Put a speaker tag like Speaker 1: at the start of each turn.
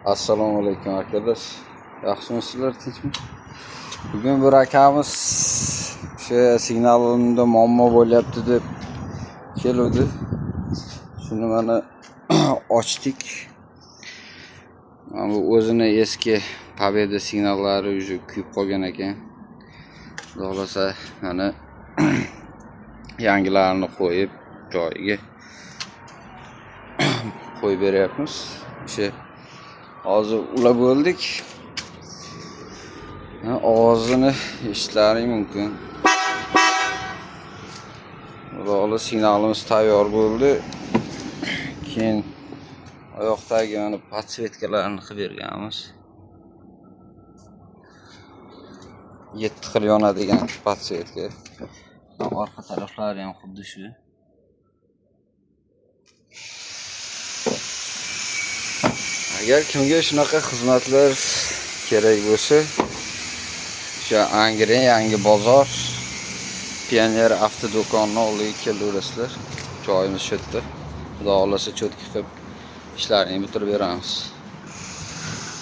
Speaker 1: Assalomu alaykum akalar. Yaxshimisizlar, tinchmi? Bugun bir akamiz o'sha signalimda muammo bo'lyapti deb keluvdi. Shuni mana ochdik. Bu o'zini eski Pobeda signallari уже kuyib qolgan ekan. Xudo xolasa mana yangilarini qo'yib joyiga qo'yib beryapmiz. O'sha hozir ulab bo'ldik. Ovozini eshitishlaring mumkin. Xudo xolasa signalimiz tayyor bo'ldi. Keyin oyoqdagi mana podsvetkalarni qilib berganmiz. 7 xil yonadigan podsvetka. Orqa taraflari ham xuddi shu. Agar kimga shunaqa xizmatlar kerak bo'lsa, o'sha Angren yangi bozor Pioner avtodo'konni oldiga kelaverasizlar. Joyimiz shu yerda. Xudo xolasa cho'tki qilib ishlarini bitirib beramiz.